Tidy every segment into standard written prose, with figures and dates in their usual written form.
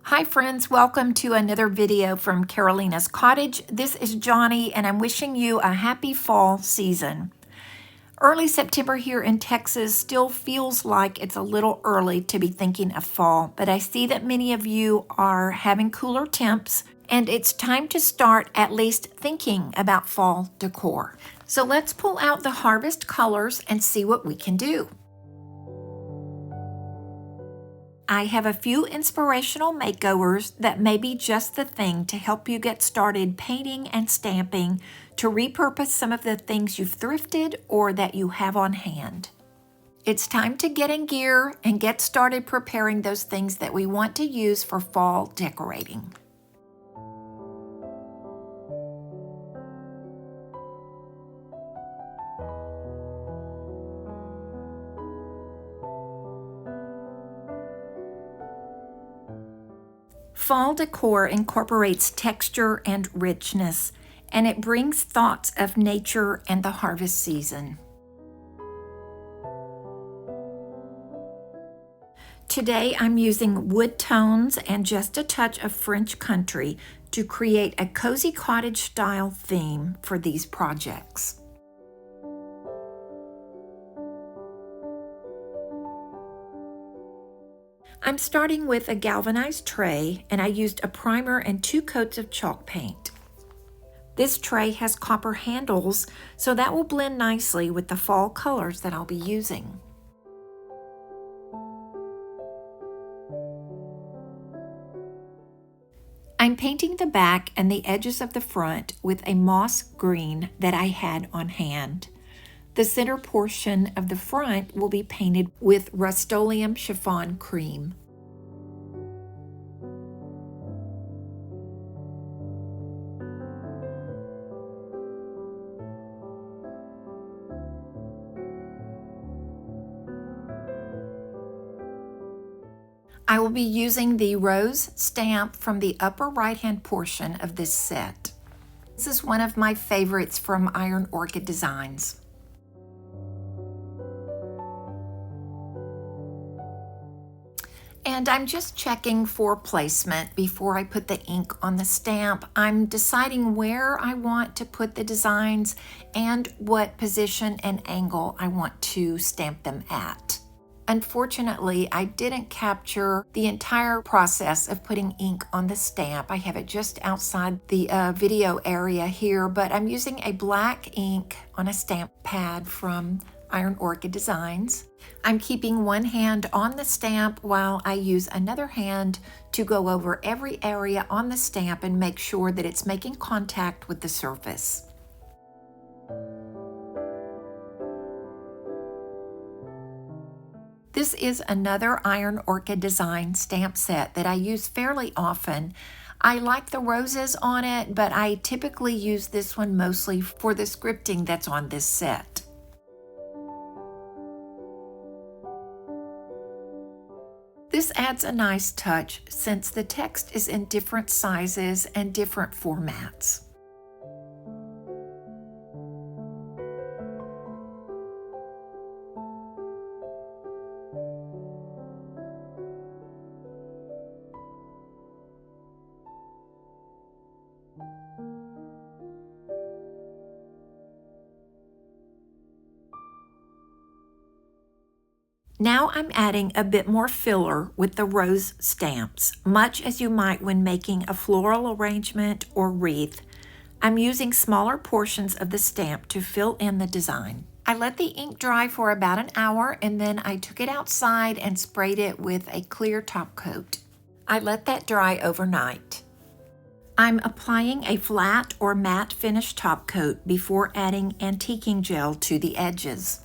Hi friends, welcome to another video from Carolina's Cottage. This is Johnny and I'm wishing you a happy fall season. Early September here in Texas still feels like it's a little early to be thinking of fall, but I see that many of you are having cooler temps and it's time to start at least thinking about fall decor. So let's pull out the harvest colors and see what we can do. I have a few inspirational makeovers that may be just the thing to help you get started painting and stamping to repurpose some of the things you've thrifted or that you have on hand. It's time to get in gear and get started preparing those things that we want to use for fall decorating. Fall decor incorporates texture and richness, and it brings thoughts of nature and the harvest season. Today I'm using wood tones and just a touch of French country to create a cozy cottage style theme for these projects. I'm starting with a galvanized tray, and I used a primer and 2 coats of chalk paint. This tray has copper handles, so that will blend nicely with the fall colors that I'll be using. I'm painting the back and the edges of the front with a moss green that I had on hand. The center portion of the front will be painted with Rust-Oleum chiffon cream. I will be using the rose stamp from the upper right-hand portion of this set. This is one of my favorites from Iron Orchid Designs. And I'm just checking for placement before I put the ink on the stamp. I'm deciding where I want to put the designs and what position and angle I want to stamp them at. Unfortunately, I didn't capture the entire process of putting ink on the stamp. I have it just outside the video area here, but I'm using a black ink on a stamp pad from Iron Orchid Designs. I'm keeping one hand on the stamp while I use another hand to go over every area on the stamp and make sure that it's making contact with the surface. This is another Iron Orchid Design stamp set that I use fairly often. I like the roses on it, but I typically use this one mostly for the scripting that's on this set. This adds a nice touch since the text is in different sizes and different formats. Now I'm adding a bit more filler with the rose stamps, much as you might when making a floral arrangement or wreath. I'm using smaller portions of the stamp to fill in the design. I let the ink dry for about an hour and then I took it outside and sprayed it with a clear top coat. I let that dry overnight. I'm applying a flat or matte finish top coat before adding antiquing gel to the edges.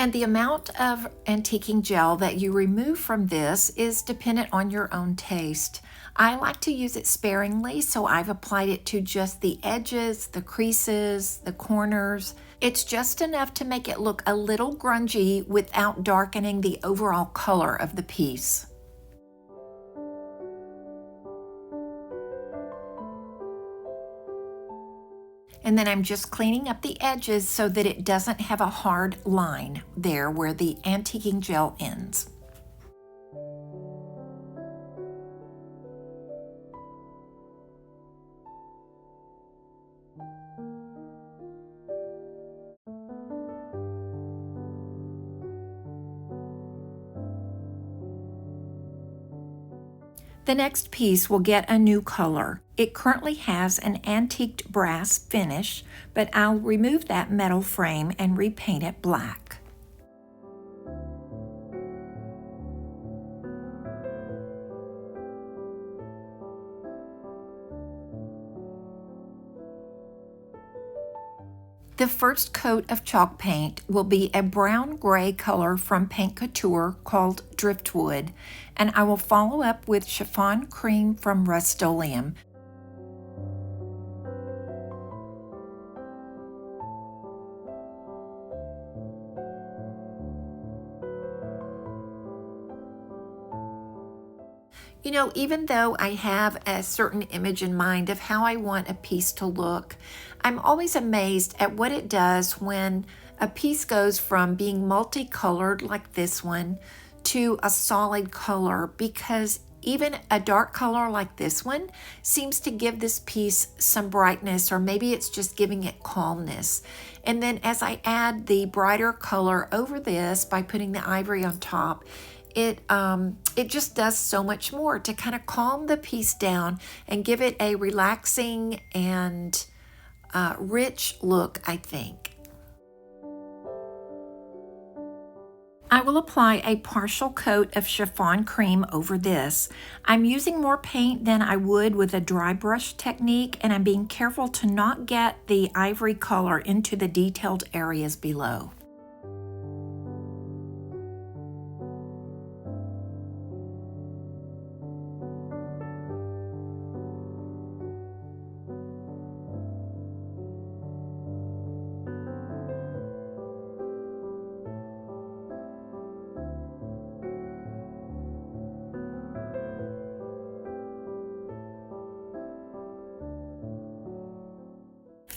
And the amount of antiquing gel that you remove from this is dependent on your own taste. I like to use it sparingly, so I've applied it to just the edges, the creases, the corners. It's just enough to make it look a little grungy without darkening the overall color of the piece. And then I'm just cleaning up the edges so that it doesn't have a hard line there where the antiquing gel ends. The next piece will get a new color. It currently has an antiqued brass finish, but I'll remove that metal frame and repaint it black. The first coat of chalk paint will be a brown-gray color from Paint Couture called Driftwood, and I will follow up with chiffon cream from Rust-Oleum. You know, even though I have a certain image in mind of how I want a piece to look, I'm always amazed at what it does when a piece goes from being multicolored like this one to a solid color, because even a dark color like this one seems to give this piece some brightness, or maybe it's just giving it calmness. And then as I add the brighter color over this by putting the ivory on top, it just does so much more to kind of calm the piece down and give it a relaxing and rich look, I think. I will apply a partial coat of chiffon cream over this. I'm using more paint than I would with a dry brush technique, and I'm being careful to not get the ivory color into the detailed areas below.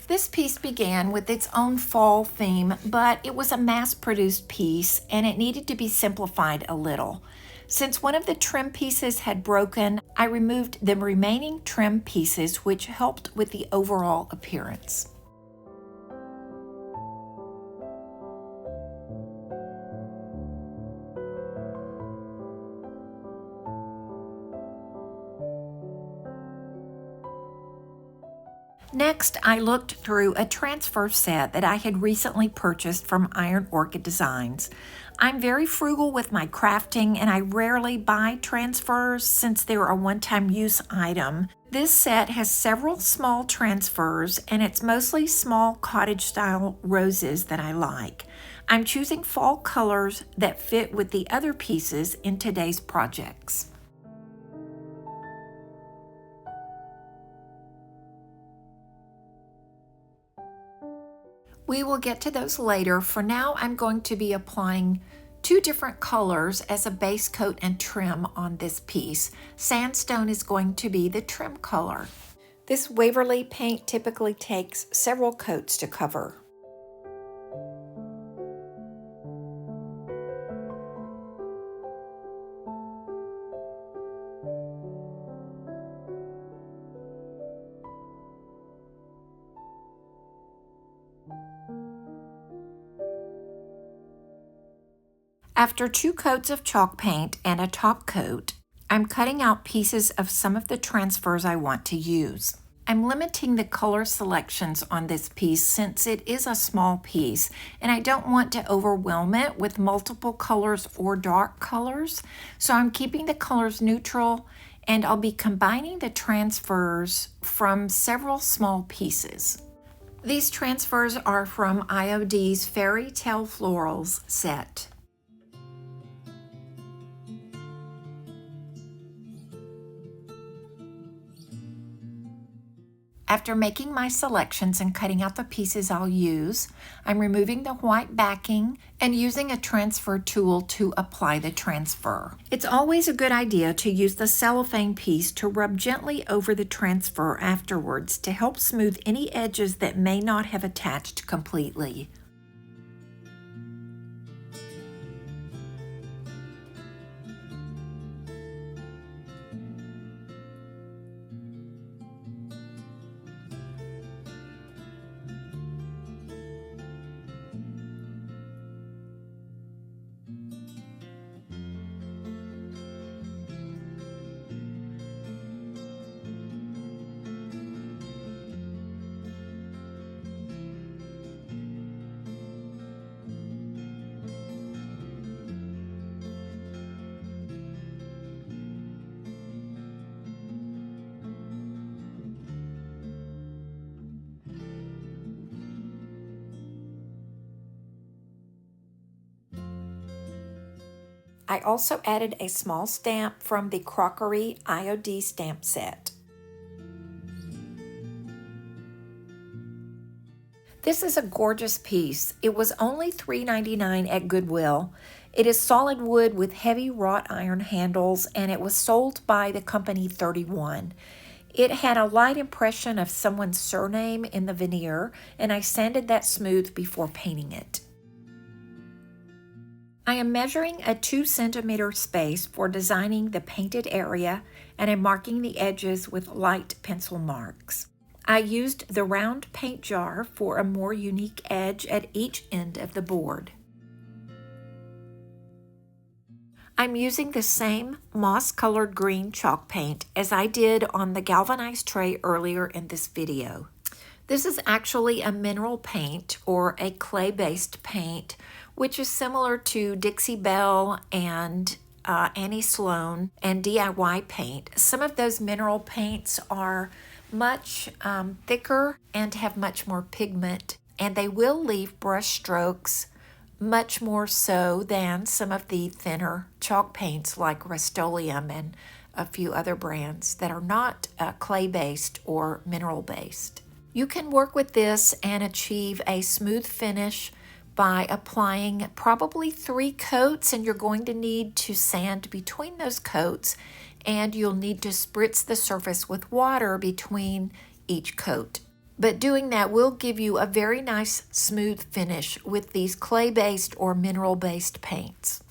This piece began with its own fall theme, but it was a mass-produced piece and it needed to be simplified a little. Since one of the trim pieces had broken, I removed the remaining trim pieces, which helped with the overall appearance. Next, I looked through a transfer set that I had recently purchased from Iron Orchid Designs. I'm very frugal with my crafting and I rarely buy transfers since they're a one-time use item. This set has several small transfers and it's mostly small cottage style roses that I like. I'm choosing fall colors that fit with the other pieces in today's projects. We will get to those later. For now, I'm going to be applying two different colors as a base coat and trim on this piece. Sandstone is going to be the trim color. This Waverly paint typically takes several coats to cover. After 2 coats of chalk paint and a top coat, I'm cutting out pieces of some of the transfers I want to use. I'm limiting the color selections on this piece since it is a small piece and I don't want to overwhelm it with multiple colors or dark colors. So I'm keeping the colors neutral and I'll be combining the transfers from several small pieces. These transfers are from IOD's Fairy Tale Florals set. After making my selections and cutting out the pieces I'll use, I'm removing the white backing and using a transfer tool to apply the transfer. It's always a good idea to use the cellophane piece to rub gently over the transfer afterwards to help smooth any edges that may not have attached completely. I also added a small stamp from the Crockery IOD stamp set. This is a gorgeous piece. It was only $3.99 at Goodwill. It is solid wood with heavy wrought iron handles, and it was sold by the company 31. It had a light impression of someone's surname in the veneer, and I sanded that smooth before painting it. I am measuring a 2 centimeter space for designing the painted area, and I'm marking the edges with light pencil marks. I used the round paint jar for a more unique edge at each end of the board. I'm using the same moss-colored green chalk paint as I did on the galvanized tray earlier in this video. This is actually a mineral paint or a clay-based paint, which is similar to Dixie Belle and Annie Sloan and DIY paint. Some of those mineral paints are much thicker and have much more pigment, and they will leave brush strokes much more so than some of the thinner chalk paints like Rust-Oleum and a few other brands that are not clay-based or mineral-based. You can work with this and achieve a smooth finish by applying probably 3 coats, and you're going to need to sand between those coats, and you'll need to spritz the surface with water between each coat. But doing that will give you a very nice smooth finish with these clay-based or mineral-based paints.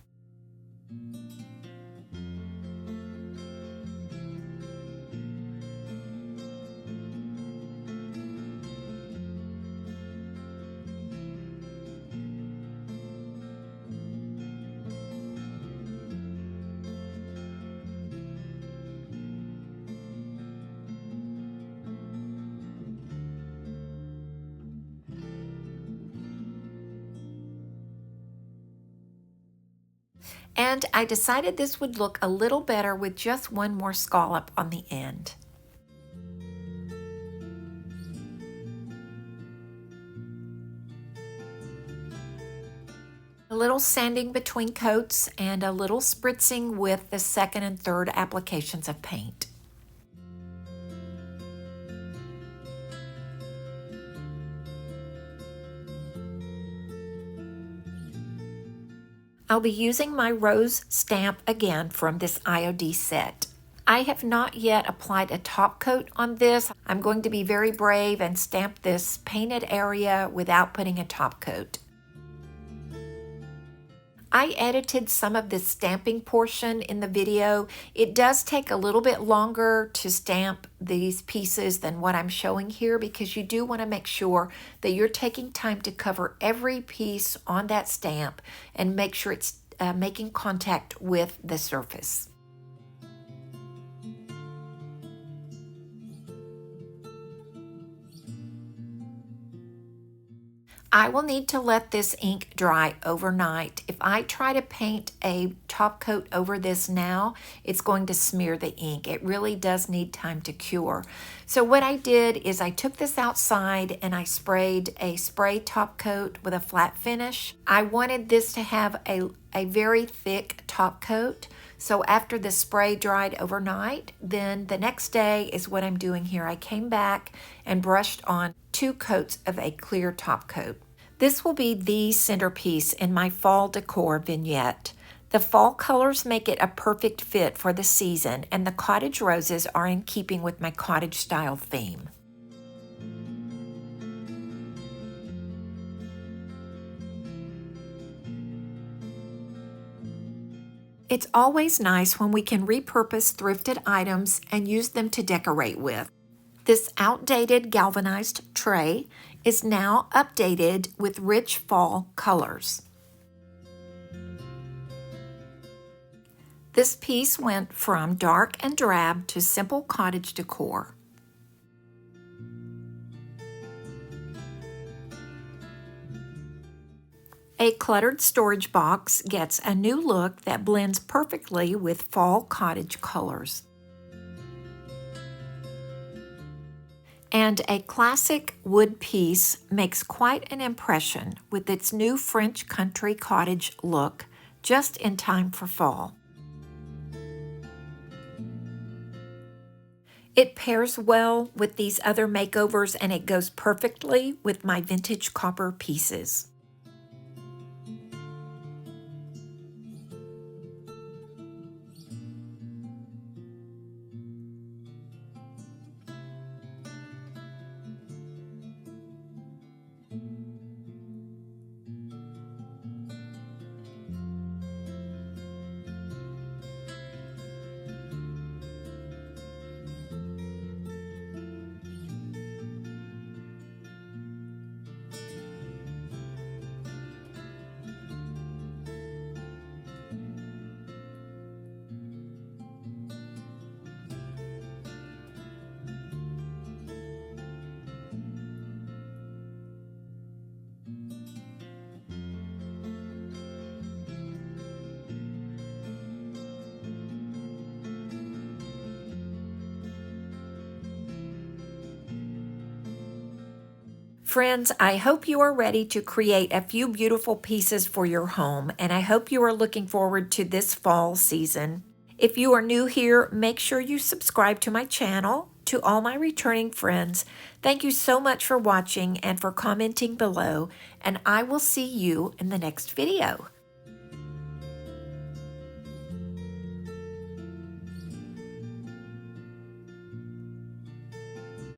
And I decided this would look a little better with just one more scallop on the end. A little sanding between coats and a little spritzing with the second and third applications of paint. I'll be using my rose stamp again from this IOD set. I have not yet applied a top coat on this. I'm going to be very brave and stamp this painted area without putting a top coat. I edited some of this stamping portion in the video. It does take a little bit longer to stamp these pieces than what I'm showing here because you do want to make sure that you're taking time to cover every piece on that stamp and make sure it's making contact with the surface. I will need to let this ink dry overnight. If I try to paint a top coat over this now, it's going to smear the ink. It really does need time to cure. So what I did is I took this outside and I sprayed a spray top coat with a flat finish. I wanted this to have a very thick top coat. So after the spray dried overnight, then the next day is what I'm doing here. I came back and brushed on 2 coats of a clear top coat. This will be the centerpiece in my fall decor vignette. The fall colors make it a perfect fit for the season, and the cottage roses are in keeping with my cottage style theme. It's always nice when we can repurpose thrifted items and use them to decorate with. This outdated galvanized tray is now updated with rich fall colors. This piece went from dark and drab to simple cottage decor. A cluttered storage box gets a new look that blends perfectly with fall cottage colors. And a classic wood piece makes quite an impression with its new French country cottage look, just in time for fall. It pairs well with these other makeovers, and it goes perfectly with my vintage copper pieces. Friends, I hope you are ready to create a few beautiful pieces for your home, and I hope you are looking forward to this fall season. If you are new here, make sure you subscribe to my channel. To all my returning friends, thank you so much for watching and for commenting below, and I will see you in the next video.